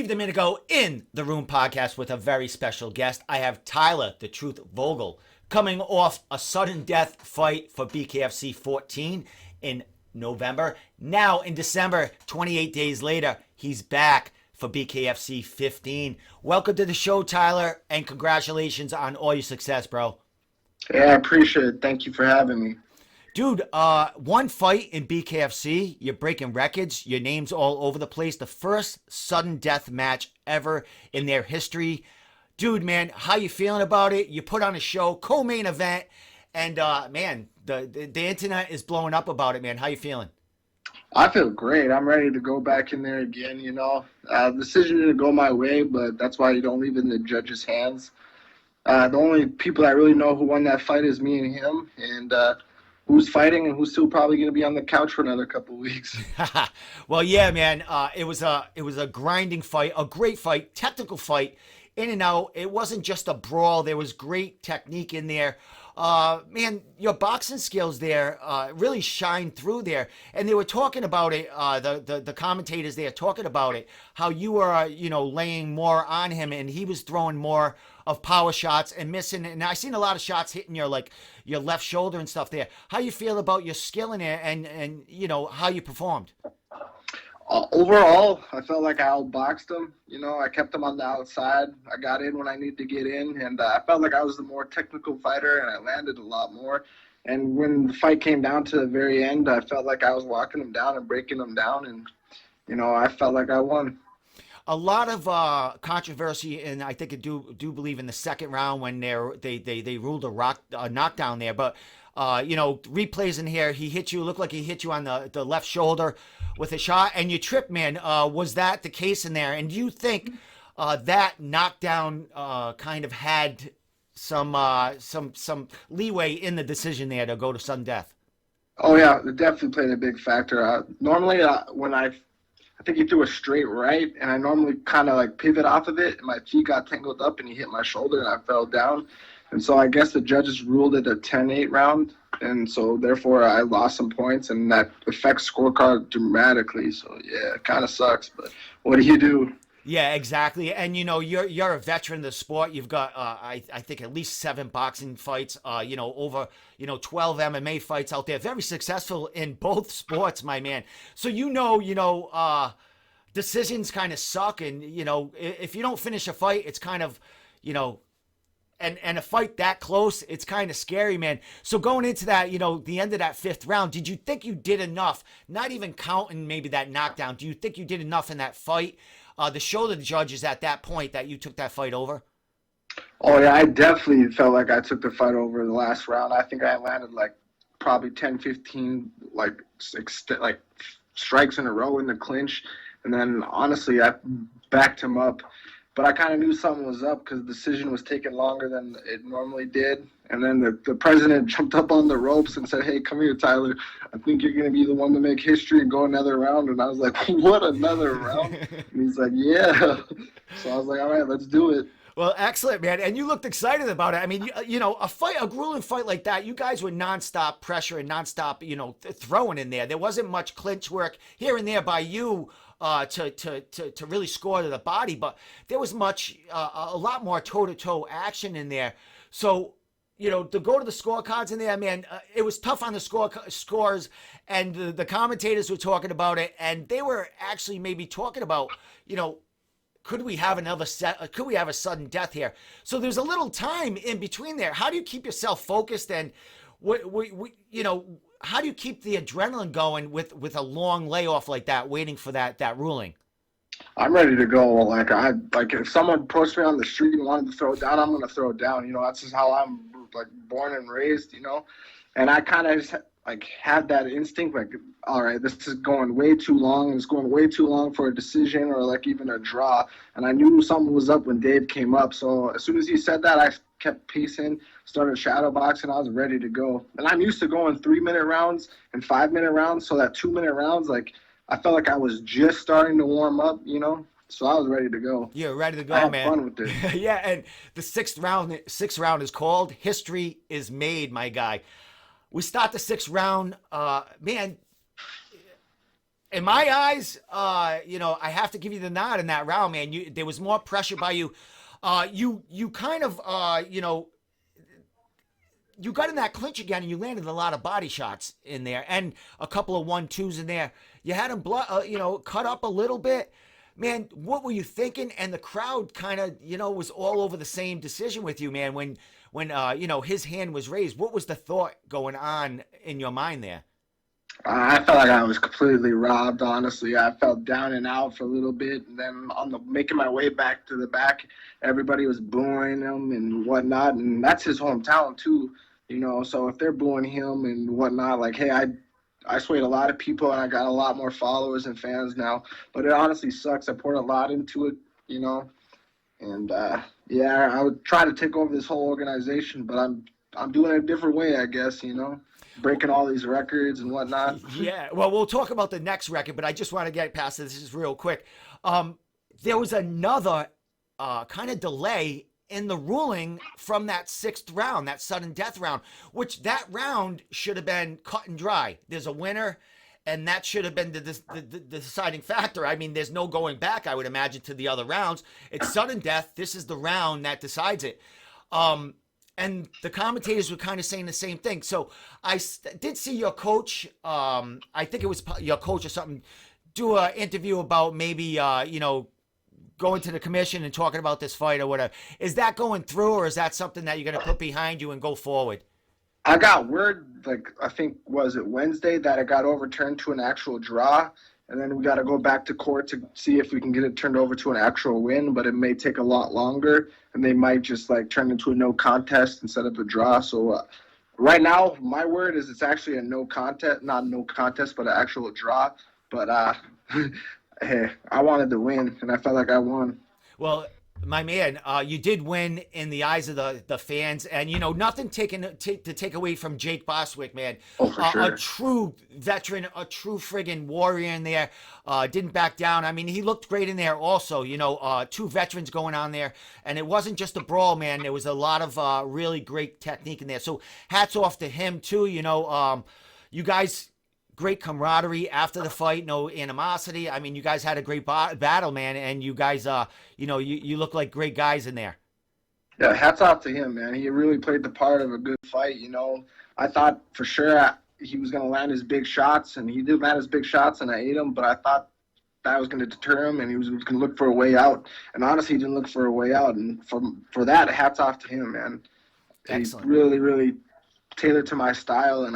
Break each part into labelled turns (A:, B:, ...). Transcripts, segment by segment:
A: Steve Domenico in the Room podcast with a very special guest. I have Tyler, the Truth Vogel, coming off a sudden death fight for BKFC 14 in November. Now in December, 28 days later, he's back for BKFC 15. Welcome to the show, Tyler, and congratulations on all your success, bro.
B: Yeah, I appreciate it. Thank you for having me.
A: Dude, one fight in BKFC, you're breaking records, your name's all over the place. The first sudden death match ever in their history. Dude, man, how you feeling about it? You put on a show, co-main event, and man, the internet is blowing up about it, man. How you feeling?
B: I feel great. I'm ready to go back in there again, The decision didn't go my way, but that's why you don't leave it in the judge's hands. The only people that really know who won that fight is me and him, and who's fighting and who's still probably going to be on the couch for another couple of weeks.
A: Well, yeah, man. It was a grinding fight, a great fight, technical fight, in and out. It wasn't just a brawl. There was great technique in there. Man, your boxing skills there really shined through there. And they were talking about it. The commentators there talking about it. How you were, laying more on him, and he was throwing more of power shots and missing. And I seen a lot of shots hitting your left shoulder and stuff there. How you feel about your skill in there, and how you performed?
B: Overall, I felt like I outboxed him. I kept him on the outside. I got in when I needed to get in, and I felt like I was the more technical fighter, and I landed a lot more. And when the fight came down to the very end, I felt like I was locking him down and breaking him down, and I felt like I won.
A: A lot of controversy, and I think I do believe in the second round when they ruled a knockdown there. But replays in here, he hit you. Looked like he hit you on the left shoulder with a shot, and you tripped, man. Was that the case in there? And do you think that knockdown kind of had some leeway in the decision there to go to sudden death?
B: Oh yeah, it definitely played a big factor. Normally, when I think he threw a straight right, and I normally kind of like pivot off of it, and my feet got tangled up, and he hit my shoulder, and I fell down. And so I guess the judges ruled it a 10-8 round, and so therefore I lost some points, and that affects scorecard dramatically. So yeah, it kind of sucks, but what do you do?
A: Yeah, exactly. And you're a veteran of the sport. You've got I think at least 7 boxing fights, over 12 MMA fights out there. Very successful in both sports, my man. So decisions kind of suck, and if you don't finish a fight, it's kind of and a fight that close, it's kind of scary, man. So going into that, the end of that 5th round, did you think you did enough, not even counting maybe that knockdown, do you think you did enough in that fight to show the judges at that point that you took that fight over?
B: Oh, yeah, I definitely felt like I took the fight over the last round. I think I landed probably 10, 15 strikes in a row in the clinch. And then, honestly, I backed him up. But I kind of knew something was up because the decision was taking longer than it normally did. And then the president jumped up on the ropes and said, "Hey, come here, Tyler. I think you're going to be the one to make history and go another round." And I was like, "What, another round?" And he's like, "Yeah." So I was like, "All right, let's do it."
A: Well, excellent, man. And you looked excited about it. I mean, a grueling fight like that, you guys were nonstop pressure and nonstop, throwing in there. There wasn't much clinch work here and there by you to really score to the body, but there was a lot more toe-to-toe action in there. So, to go to the scorecards in there, man, it was tough on the scores, and the commentators were talking about it, and they were actually maybe talking about, could we have could we have a sudden death here? So there's a little time in between there. How do you keep yourself focused, and how do you keep the adrenaline going with a long layoff like that, waiting for that ruling?
B: I'm ready to go. If someone approached me on the street and wanted to throw it down, I'm going to throw it down. That's just how I'm born and raised, And I kind of just had that instinct, all right, this is going way too long, and it's going way too long for a decision or even a draw. And I knew something was up when Dave came up. So as soon as he said that, I kept pacing, started shadow boxing. I was ready to go. And I'm used to going 3-minute rounds and 5-minute rounds. So that 2-minute rounds, I felt like I was just starting to warm up, So I was ready to go.
A: You're ready to go,
B: I had
A: man.
B: fun with it.
A: Yeah, and the sixth round is called History is Made, my guy. We start the 6th round. Man, In my eyes, I have to give you the nod in that round, man. There was more pressure by you. You kind of, you got in that clinch again, and you landed a lot of body shots in there, and a couple of 1-2s in there. You had him, cut up a little bit. Man, what were you thinking? And the crowd kind of, was all over the same decision with you, man. When his hand was raised, what was the thought going on in your mind there?
B: I felt like I was completely robbed, honestly. I felt down and out for a little bit, and then making my way back to the back, everybody was booing him and whatnot, and that's his hometown too, So if they're booing him and whatnot, like, hey, I swayed a lot of people, and I got a lot more followers and fans now. But it honestly sucks. I poured a lot into it, and I would try to take over this whole organization, but I'm doing it a different way, I guess, breaking all these records and whatnot.
A: Yeah, well, we'll talk about the next record, but I just want to get past this just real quick. There was another kind of delay in the ruling from that 6th round, that sudden death round, which that round should have been cut and dry. There's a winner, and that should have been the deciding factor. I mean, there's no going back, I would imagine, to the other rounds. It's sudden death. This is the round that decides it. And the commentators were kind of saying the same thing. So I did see your coach, I think it was your coach or something, do an interview about maybe, going to the commission and talking about this fight or whatever. Is that going through, or is that something that you're going to put behind you and go forward?
B: I got word, I think, was it Wednesday, that it got overturned to an actual draw. And then we got to go back to court to see if we can get it turned over to an actual win, but it may take a lot longer, and they might just turn into a no contest instead of a draw. So right now, my word is it's actually a no contest, not no contest, but an actual draw. But hey, I wanted to win, and I felt like I won.
A: Well, my man, you did win in the eyes of the fans, and nothing to take away from Jake Boswick, man.
B: Oh, for sure.
A: A true veteran, a true friggin' warrior in there. Didn't back down. I mean, he looked great in there also. 2 veterans going on there, and it wasn't just a brawl, man. There was a lot of really great technique in there. So hats off to him too. You guys. Great camaraderie after the fight, no animosity. I mean, you guys had a great battle, man, and you guys, you look like great guys in there.
B: Yeah, hats off to him, man. He really played the part of a good fight, I thought for sure he was going to land his big shots, and he did land his big shots, and I ate him, but I thought that was going to deter him, and he was going to look for a way out. And honestly, he didn't look for a way out, and for that, hats off to him, man.
A: Excellent.
B: He really, really tailored to my style, and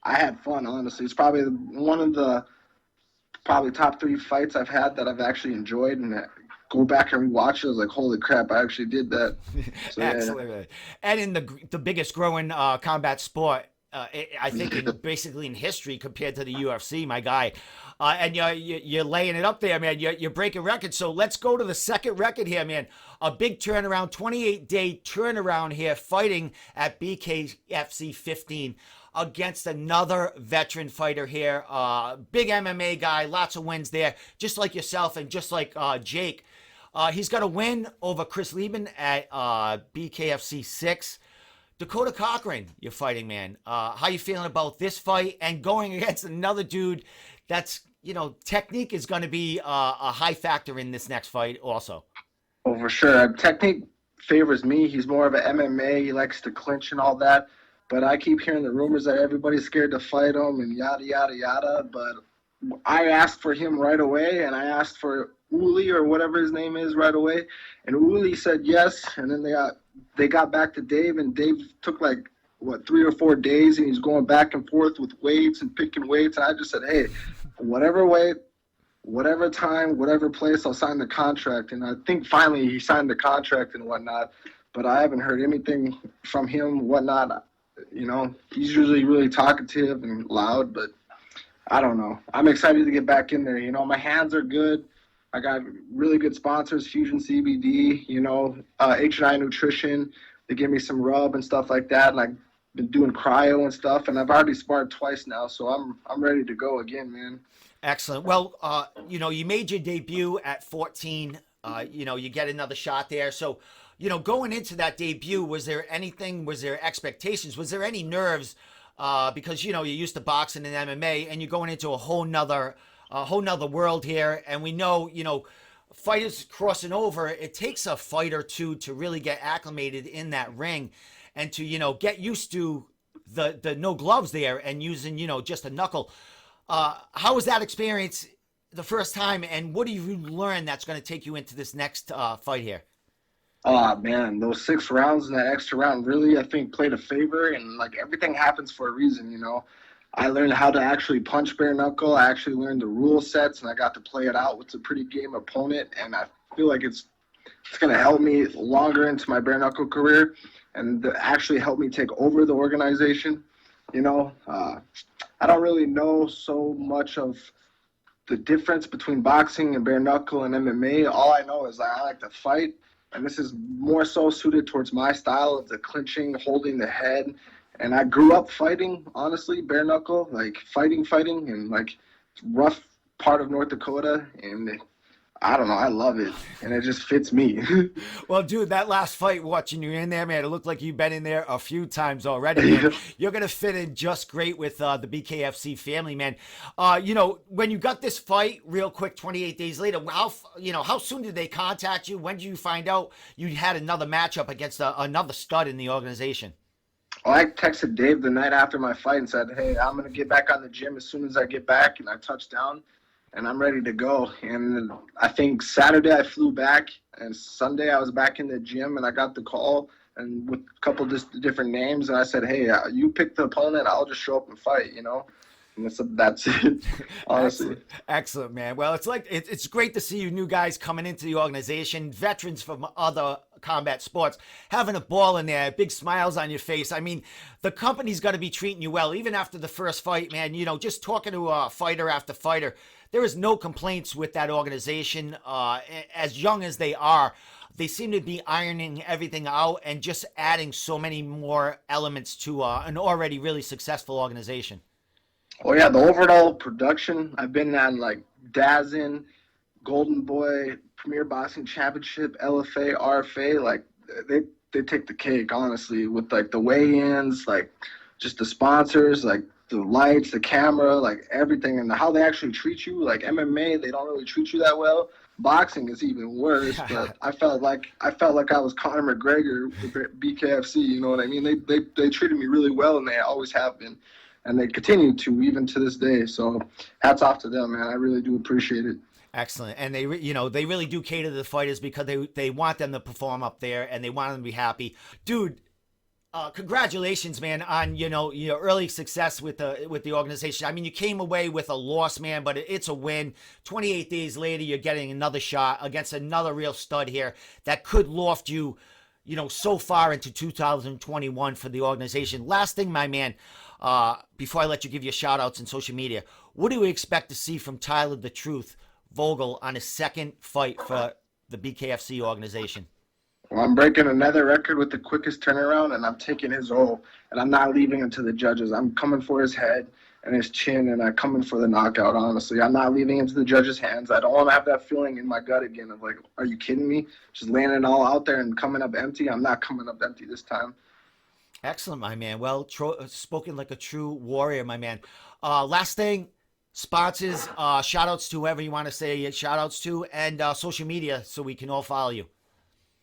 B: I had fun, honestly. It's probably one of the top 3 fights I've had that I've actually enjoyed, and go back and watch it. I was like, holy crap, I actually did that. So,
A: excellent. Yeah. And in the biggest growing combat sport, I think basically in history compared to the UFC, my guy. And you're laying it up there, man. You're breaking records. So let's go to the second record here, man. A big turnaround, 28-day turnaround here, fighting at BKFC 15 against another veteran fighter here. Big MMA guy, lots of wins there, just like yourself and just like Jake. He's got a win over Chris Lieben at BKFC 6. Dakota Cochran, you're fighting, man. How you feeling about this fight and going against another dude that's, technique is going to be a high factor in this next fight also?
B: Oh, for sure. Technique favors me. He's more of an MMA. He likes to clinch and all that. But I keep hearing the rumors that everybody's scared to fight him and yada, yada, yada. But I asked for him right away, and I asked for Uli or whatever his name is right away. And Uli said yes, and then they got back to Dave, and Dave took 3 or 4 days, and he's going back and forth with weights and picking weights. And I just said, hey, whatever weight, whatever time, whatever place, I'll sign the contract. And I think finally he signed the contract and whatnot, but I haven't heard anything from him, whatnot. He's usually really talkative and loud, but I don't know. I'm excited to get back in there. My hands are good. I got really good sponsors, Fusion CBD, H&I Nutrition. They give me some rub and stuff like that, and I've been doing cryo and stuff, and I've already sparred twice now, so I'm ready to go again, man. Excellent.
A: Well, you made your debut at 14. You get another shot there. So, going into that debut, was there expectations? Was there any nerves? Because, you're used to boxing and MMA, and you're going into a whole nother a whole nother world here. And we know, fighters crossing over, it takes a fight or two to really get acclimated in that ring and to, get used to the no gloves there and using, just a knuckle. How was that experience the first time, and what do you learn that's going to take you into this next fight here?
B: Oh man, those 6 rounds and that extra round really, I think, played a favor. And like everything happens for a reason. I learned how to actually punch bare knuckle. I actually learned the rule sets, and I got to play it out with a pretty game opponent. And I feel like it's going to help me longer into my bare knuckle career, and actually help me take over the organization. I don't really know so much of the difference between boxing and bare knuckle and MMA. All I know is I like to fight, and this is more so suited towards my style of the clinching, holding the head. And I grew up fighting, honestly, bare knuckle, like fighting, and like rough part of North Dakota. And I don't know, I love it, and it just fits me.
A: Well, dude, that last fight, watching you in there, man, it looked like you've been in there a few times already, man. You're going to fit in just great with the BKFC family, man. When you got this fight real quick, 28 days later, how soon did they contact you? When did you find out you had another matchup against another stud in the organization?
B: Well, I texted Dave the night after my fight and said, hey, I'm going to get back on the gym as soon as I get back, and I touched down. And I'm ready to go. And I think Saturday I flew back, and Sunday I was back in the gym, and I got the call and with a couple different names. And I said, hey, you pick the opponent, I'll just show up and fight, And that's it, honestly.
A: Excellent, man. Well, it's great to see you new guys coming into the organization, veterans from other combat sports, having a ball in there, big smiles on your face. I mean, the company's got to be treating you well, even after the first fight, man. Just talking to fighter after fighter, there is no complaints with that organization. As young as they are, they seem to be ironing everything out and just adding so many more elements to an already really successful organization.
B: Oh, yeah, the overall production, I've been on, like, DAZN, Golden Boy, Premier Boxing Championship, LFA, RFA. Like, they take the cake, honestly, with, like, the weigh-ins, like, just the sponsors, like, the lights, the camera, like, everything. And how they actually treat you. Like, MMA, they don't really treat you that well. Boxing is even worse, but I felt like I was Conor McGregor with BKFC, you know what I mean? They treated me really well, and they always have been. And they continue to, even to this day. So hats off to them, man. I really do appreciate it.
A: Excellent. And they really do cater to the fighters because they want them to perform up there and they want them to be happy. Dude, congratulations, man, on, your early success with the organization. I mean, you came away with a loss, man, but it's a win. 28 days later, you're getting another shot against another real stud here that could loft you, so far into 2021 for the organization. Last thing, my man, before I let you give your shout outs in social media, what do we expect to see from Tyler the Truth Vogel on his second fight for the BKFC organization?
B: Well, I'm breaking another record with the quickest turnaround, and I'm taking his role, and I'm not leaving him to the judges. I'm coming for his head and his chin, and I'm coming for the knockout, honestly. I'm not leaving him to the judges' hands. I don't want to have that feeling in my gut again of, like, are you kidding me? Just laying it all out there and coming up empty. I'm not coming up empty this time.
A: Excellent, my man. Well, spoken like a true warrior, my man. Last thing, sponsors, shout outs to whoever you want to say shout outs to, and social media so we can all follow you.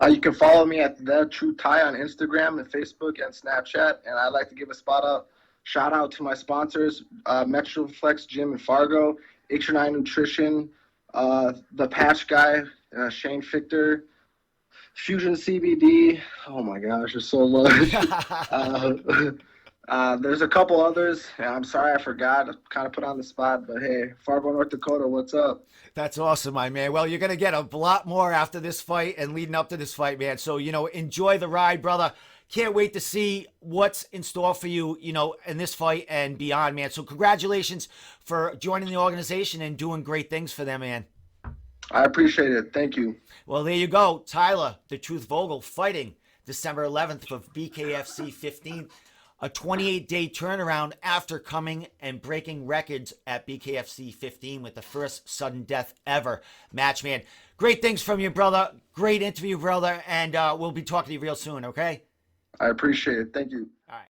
B: You can follow me at The True Ty on Instagram and Facebook and Snapchat. And I'd like to give a shout out to my sponsors, Metroflex Gym in Fargo, H9 Nutrition, The Patch Guy, Shane Fichter, Fusion CBD. Oh my gosh, there's so much. There's a couple others. I'm sorry I forgot. I kind of put on the spot, but hey, Fargo, North Dakota, what's up?
A: That's awesome, my man. Well, you're going to get a lot more after this fight and leading up to this fight, man. So, enjoy the ride, brother. Can't wait to see what's in store for you, in this fight and beyond, man. So congratulations for joining the organization and doing great things for them, man.
B: I appreciate it. Thank you.
A: Well, there you go. Tyler, the Truth Vogel, fighting December 11th for BKFC 15. A 28-day turnaround after coming and breaking records at BKFC 15 with the first sudden death ever match, man. Great things from you, brother. Great interview, brother. And we'll be talking to you real soon, okay?
B: I appreciate it. Thank you.
A: All right.